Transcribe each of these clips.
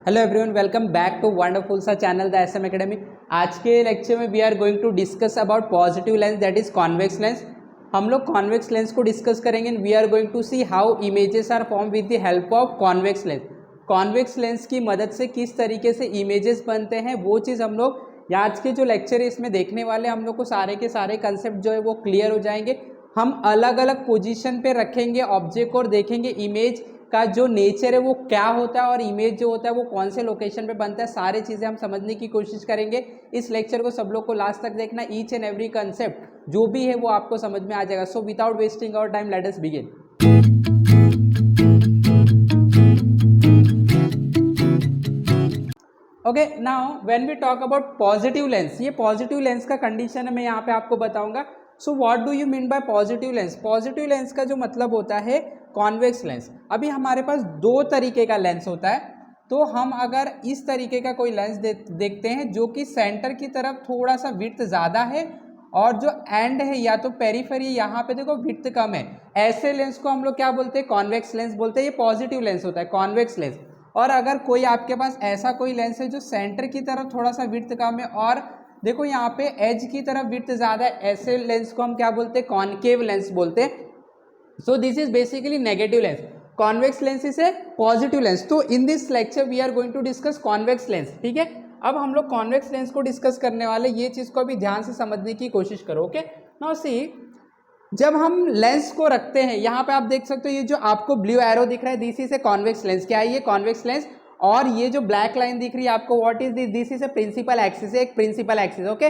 Hello everyone, welcome back to wonderful सा channel the SM academy. आज के lecture में we are going to discuss about positive lens, that is convex lens. हम लोग convex lens को discuss करेंगे and we are going to see how images are form with the help of convex lens. Convex lens की मदद से किस तरीके से इमेजेस बनते हैं वो चीज़ हम लोग आज के जो लेक्चर है इसमें देखने वाले। हम लोग को सारे के सारे कंसेप्ट जो है वो क्लियर हो जाएंगे। हम अलग अलग पोजीशन पे रखेंगे ऑब्जेक्ट और देखेंगे इमेज का जो नेचर है वो क्या होता है और इमेज जो होता है वो कौन से लोकेशन पे बनता है। सारी चीज़ें हम समझने की कोशिश करेंगे। इस लेक्चर को सब लोग को लास्ट तक देखना। ईच एंड एवरी कंसेप्ट जो भी है वो आपको समझ में आ जाएगा। So without wasting our time let us begin. Okay, now when we talk about positive lens, ये पॉजिटिव लेंस का कंडीशन है, मैं यहाँ पे आपको बताऊंगा। So what do you mean by positive lens? Positive lens का जो मतलब होता है कॉन्वेक्स लेंस। अभी हमारे पास दो तरीके का लेंस होता है, तो हम अगर इस तरीके का कोई लेंस देखते हैं जो कि सेंटर की तरफ थोड़ा सा विड्थ ज़्यादा है और जो एंड है या तो पेरिफेरी यहाँ पे देखो विड्थ कम है, ऐसे लेंस को हम लोग क्या बोलते हैं? कॉन्वेक्स लेंस बोलते हैं। ये पॉजिटिव लेंस होता है, कॉन्वेक्स लेंस। और अगर कोई आपके पास ऐसा कोई लेंस है जो सेंटर की तरफ थोड़ा सा विड्थ कम है और देखो यहाँ पे एज की तरफ विड्थ ज़्यादा है, ऐसे लेंस को हम क्या बोलते हैं? कॉनकेव लेंस बोलते हैं। So this is basically negative lens. Convex lens is a positive lens. तो in this lecture we are going to discuss convex lens. ठीक है, अब हम लोग कॉन्वेक्स लेंस को डिस्कस करने वाले। ये चीज़ को अभी ध्यान से समझने की कोशिश करो। ओके, नाउ सी, जब हम लेंस को रखते हैं यहाँ पे आप देख सकते हो, ये जो आपको ब्लू एरो दिख रहा है this is a convex lens. क्या है ये? Convex lens. और ये जो ब्लैक लाइन दिख रही है आपको, what is this? This is a principal axis, एक प्रिंसिपल एक्सिस। ओके,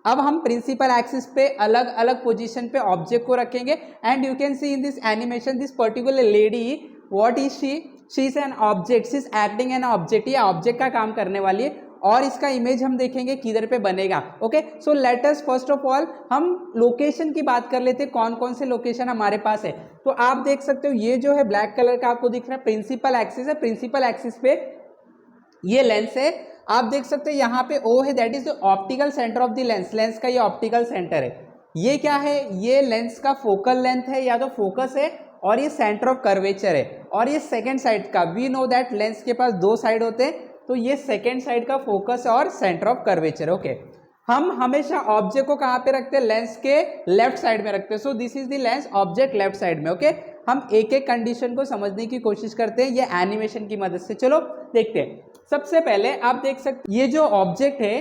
अब हम प्रिंसिपल एक्सिस पे अलग अलग पोजीशन पे ऑब्जेक्ट को रखेंगे and you can see in this animation this particular lady, what is she is an object, she is acting an object. ये ऑब्जेक्ट का काम करने वाली है और इसका इमेज हम देखेंगे किधर पे बनेगा। Okay, so let us first of all हम लोकेशन की बात कर लेते हैं, कौन कौन से लोकेशन हमारे पास है। तो आप देख सकते हो ये जो है ब्लैक कलर का आपको दिख रहा है प्रिंसिपल एक्सिस है। प्रिंसिपल एक्सिस पे ये लेंस है, आप देख सकते हो यहाँ पे O है, that is the optical centre of the lens. Lens का ये ऑप्टिकल सेंटर है। ये क्या है? ये लेंस का फोकल लेंथ है या तो फोकस है और ये सेंटर ऑफ कर्वेचर है। और ये सेकेंड साइड का, वी नो दैट लेंस के पास दो साइड होते हैं, तो ये सेकेंड साइड का फोकस और सेंटर ऑफ कर्वेचर। ओके, हम हमेशा ऑब्जेक्ट को कहाँ पे रखते हैं? लेंस के लेफ्ट साइड में रखते हैं। So this is the lens, object left side में। ओके, हम एक एक कंडीशन को समझने की कोशिश करते हैं ये एनिमेशन की मदद से। चलो देखते हैं। सबसे पहले आप देख सकते ये जो ऑब्जेक्ट है,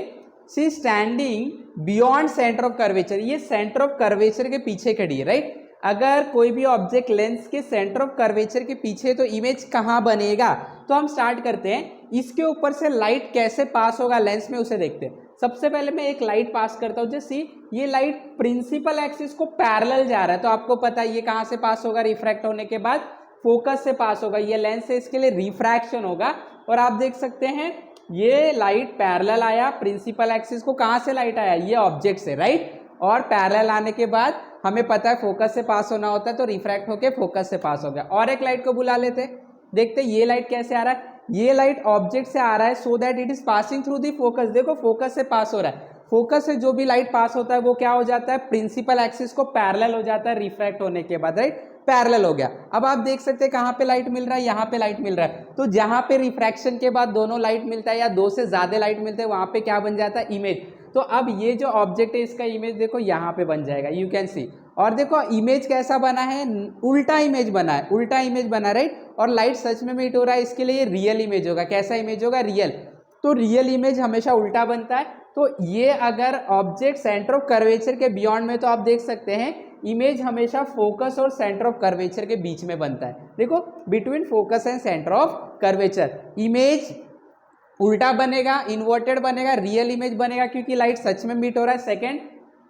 see standing beyond centre of curvature, ये सेंटर ऑफ कर्वेचर के पीछे खड़ी है, राइट। अगर कोई भी ऑब्जेक्ट लेंस के सेंटर ऑफ कर्वेचर के पीछे तो इमेज कहाँ बनेगा? तो हम स्टार्ट करते हैं, इसके ऊपर से लाइट कैसे पास होगा लेंस में उसे देखते हैं। सबसे पहले मैं एक लाइट पास करता हूँ, जैसे ये लाइट प्रिंसिपल एक्सिस को पैरेलल जा रहा है, तो आपको पता है ये कहाँ से पास होगा? रिफ्रैक्ट होने के बाद फोकस से पास होगा। ये लेंस है, इसके लिए रिफ्रैक्शन होगा। और आप देख सकते हैं ये लाइट पैरेलल आया प्रिंसिपल एक्सिस को। कहाँ से लाइट आया? ये ऑब्जेक्ट से, राइट। और पैरेलल आने के बाद हमें पता है फोकस से पास होना होता है, तो रिफ्रैक्ट होके फोकस से पास हो गया। और एक लाइट को बुला लेते, देखते ये लाइट कैसे आ रहा है। ये लाइट ऑब्जेक्ट से आ रहा है so that it is passing through the focus. देखो फोकस से पास हो रहा है, फोकस से जो भी लाइट पास होता है वो क्या हो जाता है? प्रिंसिपल एक्सिस को पैरेलल हो जाता है रिफ्रैक्ट होने के बाद, राइट। पैरेलल हो गया। अब आप देख सकते हैं कहाँ पे लाइट मिल रहा है? यहाँ पे लाइट मिल रहा है। तो जहाँ पे रिफ्रैक्शन के बाद दोनों लाइट मिलता है या दो से ज्यादा लाइट मिलते हैं, वहां पे क्या बन जाता है? इमेज। तो अब ये जो ऑब्जेक्ट है इसका इमेज देखो यहाँ पे बन जाएगा, यू कैन सी। और देखो इमेज कैसा बना है? उल्टा इमेज बना है, उल्टा इमेज बना, राइट। और लाइट सच में मीट हो रहा है, इसके लिए रियल इमेज होगा। कैसा इमेज होगा? रियल। तो रियल इमेज हमेशा उल्टा बनता है। तो ये अगर ऑब्जेक्ट सेंटर ऑफ कर्वेचर के बियॉन्ड में, तो आप देख सकते हैं इमेज हमेशा फोकस और सेंटर ऑफ कर्वेचर के बीच में बनता है। देखो between focus and centre of curvature image उल्टा बनेगा, इन्वर्टेड बनेगा, रियल इमेज बनेगा क्योंकि लाइट सच में मीट हो रहा है। सेकेंड,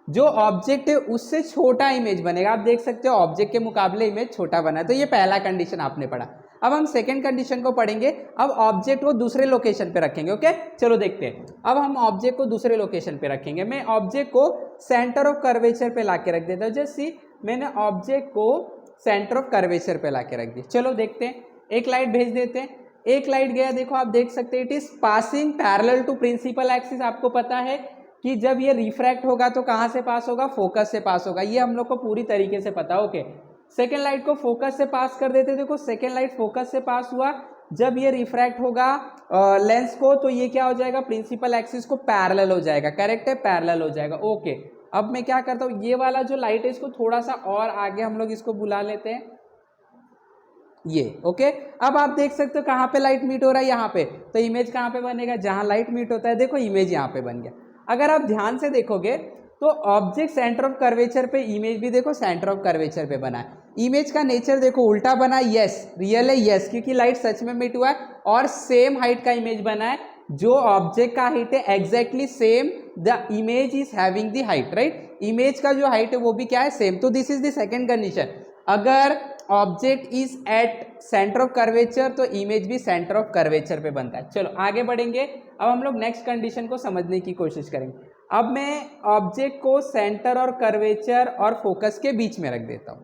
जो ऑब्जेक्ट है उससे छोटा इमेज बनेगा। आप देख सकते हो ऑब्जेक्ट के मुकाबले इमेज छोटा बना है। तो ये पहला कंडीशन आपने पढ़ा। अब हम सेकंड कंडीशन को पढ़ेंगे। अब ऑब्जेक्ट को दूसरे लोकेशन पे रखेंगे। ओके, चलो देखते हैं। अब हम ऑब्जेक्ट को दूसरे लोकेशन पे रखेंगे। मैं ऑब्जेक्ट को सेंटर ऑफ कर्वेचर पे ला के रख देता हूँ। जैसे मैंने ऑब्जेक्ट को सेंटर ऑफ कर्वेचर पे ला के रख दिया। चलो देखते हैं, एक लाइट भेज देते हैं। एक लाइट गया, देखो आप देख सकते हैं it is passing parallel to principal axis. आपको पता है कि जब ये रिफ्रैक्ट होगा तो कहाँ से पास होगा? फोकस से पास होगा। ये हम लोग को पूरी तरीके से पता है। ओके, सेकेंड लाइट को फोकस से पास कर देते। देखो सेकेंड लाइट फोकस से पास हुआ, जब ये रिफ्रैक्ट होगा लेंस को तो ये क्या हो जाएगा, प्रिंसिपल एक्सिस को पैरेलल हो जाएगा, करेक्ट है, पैरेलल हो जाएगा। ओके, अब मैं क्या करता हूँ, ये वाला जो लाइट है इसको थोड़ा सा और आगे हम लोग इसको बुला लेते हैं, ये ओके। अब आप देख सकते हो कहाँ पे लाइट मीट हो रहा है, यहाँ पे, तो इमेज कहाँ पे बनेगा, जहाँ लाइट मीट होता है, देखो इमेज यहाँ पे बन गया। अगर आप ध्यान से देखोगे तो ऑब्जेक्ट सेंटर ऑफ कर्वेचर पे, इमेज भी देखो सेंटर ऑफ कर्वेचर पे बना है। इमेज का नेचर देखो उल्टा बना, यस रियल है, यस क्योंकि लाइट सच में मीट हुआ है, और सेम हाइट का इमेज बना है, जो ऑब्जेक्ट का हाइट है exactly same, the image is having the height, right, image का जो हाइट है वो भी क्या है, सेम। तो this is the second condition, अगर object is at centre of curvature तो इमेज भी सेंटर ऑफ कर्वेचर पे बनता है। चलो आगे बढ़ेंगे, अब हम लोग नेक्स्ट कंडीशन को समझने की कोशिश करेंगे। अब मैं ऑब्जेक्ट को सेंटर और कर्वेचर और फोकस के बीच में रख देता हूं।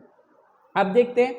अब देखते हैं,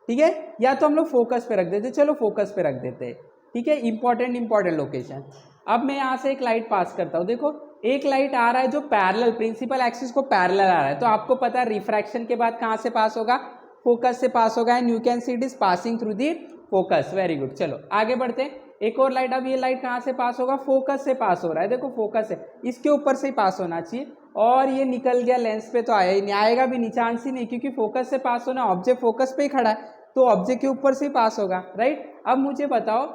ठीक है, या तो हम लोग फोकस पे रख देते, चलो फोकस पे रख देते हैं, ठीक है, इंपॉर्टेंट लोकेशन। अब मैं यहाँ से एक लाइट पास करता हूँ, देखो एक लाइट आ रहा है जो पैरेलल, प्रिंसिपल एक्सिस को पैरेलल आ रहा है, तो आपको पता है रिफ्रैक्शन के बाद कहाँ से पास होगा, फोकस से पास होगा, and you can see it is passing through the focus. Very good, चलो आगे बढ़ते हैं, एक और लाइट। अब ये लाइट कहाँ से पास होगा, फोकस से पास हो रहा है, देखो फोकस है, इसके ऊपर से ही पास होना चाहिए, और ये निकल गया लेंस पे, तो आया ही नहीं, आएगा भी नहीं, चांस ही नहीं, क्योंकि फोकस से पास होना, ऑब्जेक्ट फोकस पे ही खड़ा है, तो ऑब्जेक्ट के ऊपर से ही पास होगा, राइट। अब मुझे बताओ,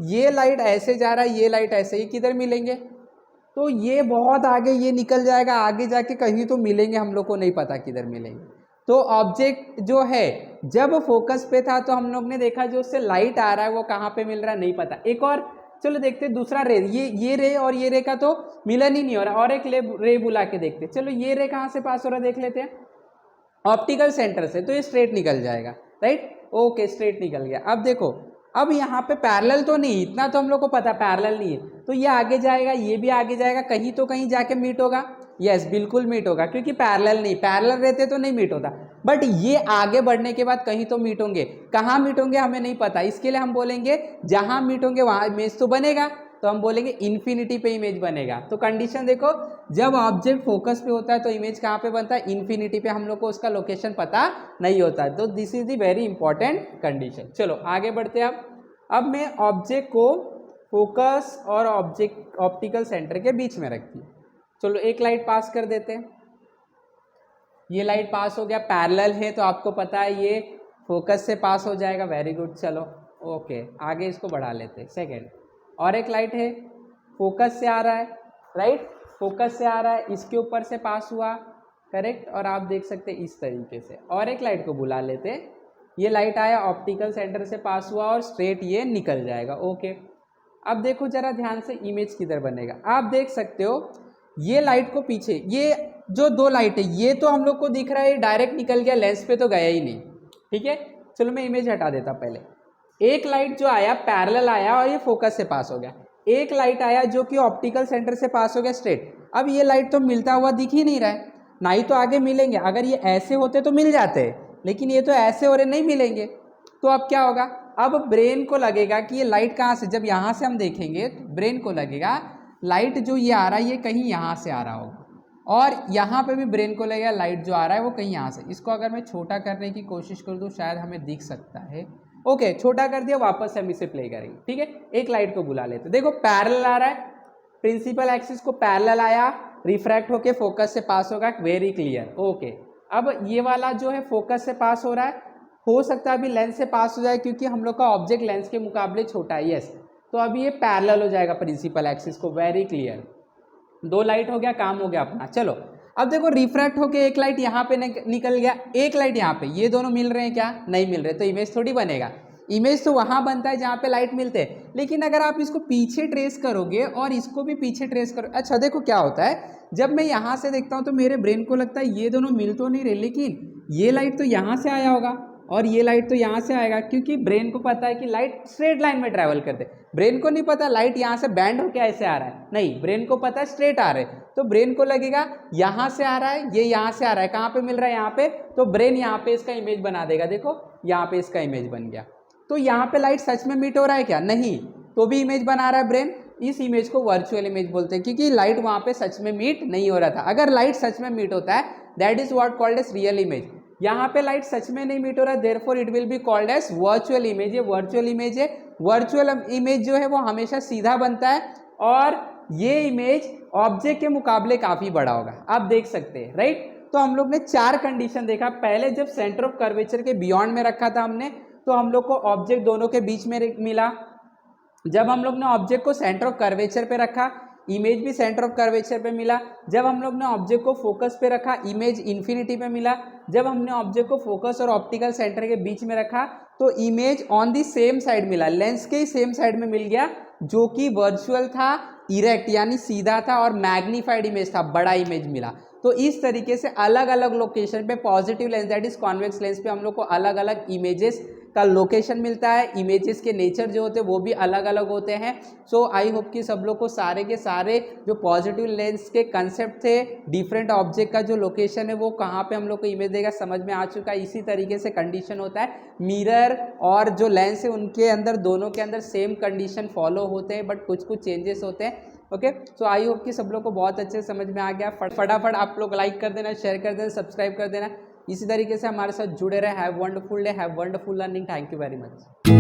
ये लाइट ऐसे जा रहा है, ये लाइट ऐसे, ही किधर मिलेंगे, तो ये बहुत आगे ये निकल जाएगा, आगे जाके कहीं तो मिलेंगे, हम लोग को नहीं पता किधर मिलेंगे। तो ऑब्जेक्ट जो है जब फोकस पे था तो हम लोग ने देखा जो उससे लाइट आ रहा है वो कहाँ पे मिल रहा है नहीं पता। एक और चलो देखते दूसरा रे, ये रे और ये रे का तो मिलन ही नहीं हो रहा, और एक रे बुला के देखते, चलो ये रे कहाँ से पास हो रहा है देख लेते हैं, ऑप्टिकल सेंटर से, तो ये स्ट्रेट निकल जाएगा, राइट, ओके स्ट्रेट निकल गया। अब देखो, अब यहाँ पे पैरेलल तो नहीं, इतना तो हम लोग को पता पैरेलल नहीं है, तो ये आगे जाएगा, ये भी आगे जाएगा, कहीं तो कहीं जाके मीट होगा, यस बिल्कुल मीट होगा, क्योंकि पैरेलल नहीं, पैरेलल रहते तो नहीं मीट होता, बट ये आगे बढ़ने के बाद कहीं तो मीट होंगे, कहाँ मीट होंगे हमें नहीं पता, इसके लिए हम बोलेंगे जहाँ मीट होंगे वहाँ इमेज तो बनेगा, तो हम बोलेंगे इन्फिनिटी पे इमेज बनेगा। तो कंडीशन देखो, जब ऑब्जेक्ट फोकस पे होता है तो इमेज कहाँ पे बनता है, इन्फिनिटी पे, हम लोग को उसका लोकेशन पता नहीं होता है, तो this is the very important condition. चलो आगे बढ़ते हैं। अब मैं ऑब्जेक्ट को फोकस और ऑब्जेक्ट ऑप्टिकल सेंटर के बीच में रखती हूँ, चलो एक लाइट पास कर देते हैं, ये लाइट पास हो गया, पैरेलल है तो आपको पता है ये फोकस से पास हो जाएगा, वेरी गुड। चलो ओके, आगे इसको बढ़ा लेते हैं, सेकेंड, और एक लाइट है फोकस से आ रहा है, राइट, फोकस से आ रहा है, इसके ऊपर से पास हुआ, करेक्ट, और आप देख सकते हैं इस तरीके से, और एक लाइट को बुला लेते हैं, ये लाइट आया ऑप्टिकल सेंटर से पास हुआ और स्ट्रेट ये निकल जाएगा, ओके। अब देखो जरा ध्यान से इमेज किधर बनेगा, आप देख सकते हो ये लाइट को पीछे, ये जो दो लाइट है ये तो हम लोग को दिख रहा है डायरेक्ट निकल गया, लेंस पे तो गया ही नहीं, ठीक है। चलो मैं इमेज हटा देता, पहले एक लाइट जो आया पैरेलल आया और ये फोकस से पास हो गया, एक लाइट आया जो कि ऑप्टिकल सेंटर से पास हो गया स्ट्रेट। अब ये लाइट तो मिलता हुआ दिख ही नहीं रहा है, ना ही तो आगे मिलेंगे, अगर ये ऐसे होते तो मिल जाते हैं, लेकिन ये तो ऐसे हो रहे नहीं मिलेंगे, तो अब क्या होगा, अब ब्रेन को लगेगा कि ये लाइट कहाँ से, जब यहाँ से हम देखेंगे तो ब्रेन को लगेगा लाइट जो ये आ रहा है ये कहीं यहाँ से आ रहा होगा, और यहाँ पे भी ब्रेन को लगेगा लाइट जो आ रहा है वो कहीं यहाँ से। इसको अगर मैं छोटा करने की कोशिश कर दूँ शायद हमें दिख सकता है, ओके छोटा कर दिया, वापस हम इसे प्ले करेंगे, ठीक है। एक लाइट को बुला लेते, देखो पैरेलल आ रहा है, प्रिंसिपल एक्सिस को पैरेलल आया, रिफ्रैक्ट होके फोकस से पास होगा, वेरी क्लियर, ओके। अब ये वाला जो है फोकस से पास हो रहा है, हो सकता है अभी लेंस से पास हो जाए क्योंकि हम लोग का ऑब्जेक्ट लेंस के मुकाबले छोटा है, यस, तो अभी ये पैरेलल हो जाएगा प्रिंसिपल एक्सिस को, वेरी क्लियर, दो लाइट हो गया, काम हो गया अपना। चलो अब देखो रिफ्रैक्ट होके एक लाइट यहाँ पे निकल गया, एक लाइट यहाँ पे, ये दोनों मिल रहे हैं क्या, नहीं मिल रहे, तो इमेज थोड़ी बनेगा, इमेज तो वहाँ बनता है जहाँ पे लाइट मिलते हैं, लेकिन अगर आप इसको पीछे ट्रेस करोगे और इसको भी पीछे ट्रेस करो, अच्छा देखो क्या होता है, जब मैं यहाँ से देखता हूँ तो मेरे ब्रेन को लगता है ये दोनों मिल तो नहीं रहे, लेकिन ये लाइट तो यहाँ से आया होगा और ये लाइट तो यहाँ से आएगा, क्योंकि ब्रेन को पता है कि लाइट स्ट्रेट लाइन में ट्रैवल करते, ब्रेन को नहीं पता लाइट यहाँ से बैंड होकर ऐसे आ रहा है, नहीं, ब्रेन को पता है स्ट्रेट आ रहे, तो ब्रेन को लगेगा यहाँ से आ रहा है, ये यहाँ से आ रहा है, कहाँ पे मिल रहा है यहाँ पे, तो ब्रेन यहाँ पे इसका इमेज बना देगा, देखो यहाँ पे इसका इमेज बन गया। तो यहाँ पे लाइट सच में मीट हो रहा है क्या, नहीं, तो भी इमेज बना रहा है ब्रेन, इस इमेज को वर्चुअल इमेज बोलते हैं, क्योंकि लाइट वहाँ पे सच में मीट नहीं हो रहा था। अगर लाइट सच में मीट होता है that is what called as real image, यहाँ पे लाइट सच में नहीं मीट हो रहा है, therefore it will be called as virtual image, ये वर्चुअल इमेज है, वर्चुअल इमेज जो है वो हमेशा सीधा बनता है और ये इमेज ऑब्जेक्ट के मुकाबले काफ़ी बड़ा होगा, आप देख सकते हैं, राइट। तो हम लोग ने 4 कंडीशन देखा। पहले जब सेंटर ऑफ कर्वेचर के बियॉन्ड में रखा था हमने, तो हम लोग को ऑब्जेक्ट दोनों के बीच में मिला। जब हम लोग ने ऑब्जेक्ट को सेंटर ऑफ कर्वेचर पे रखा, इमेज भी सेंटर ऑफ कर्वेचर पे मिला। जब हम लोग ने ऑब्जेक्ट को फोकस पे रखा, इमेज इन्फिनिटी पे मिला। जब हमने ऑब्जेक्ट को फोकस और ऑप्टिकल सेंटर के बीच में रखा तो image on the same side मिला, लेंस के ही सेम साइड में मिल गया, जो कि वर्चुअल था, इरेक्ट यानी सीधा था, और मैग्नीफाइड इमेज था, बड़ा इमेज मिला। तो इस तरीके से अलग अलग लोकेशन पे positive lens that is convex lens पे हम लोग को अलग अलग इमेजेस का लोकेशन मिलता है। इमेजेस के नेचर जो होते हैं वो भी अलग अलग होते हैं। सो आई होप कि सब लोग को सारे के सारे जो पॉजिटिव लेंस के कंसेप्ट थे, डिफरेंट ऑब्जेक्ट का जो लोकेशन है वो कहाँ पे हम लोग को इमेज देगा समझ में आ चुका है। इसी तरीके से कंडीशन होता है, मिरर और जो लेंस है उनके अंदर, दोनों के अंदर सेम कंडीशन फॉलो होते हैं, बट कुछ कुछ चेंजेस होते हैं। ओके, सो आई होप कि सब लोग को बहुत अच्छे समझ में आ गया। फटाफट आप लोग लाइक कर देना, शेयर कर देना, सब्सक्राइब कर देना। इसी तरीके से हमारे साथ जुड़े रहे। Have wonderful day, have wonderful learning. Thank you very much.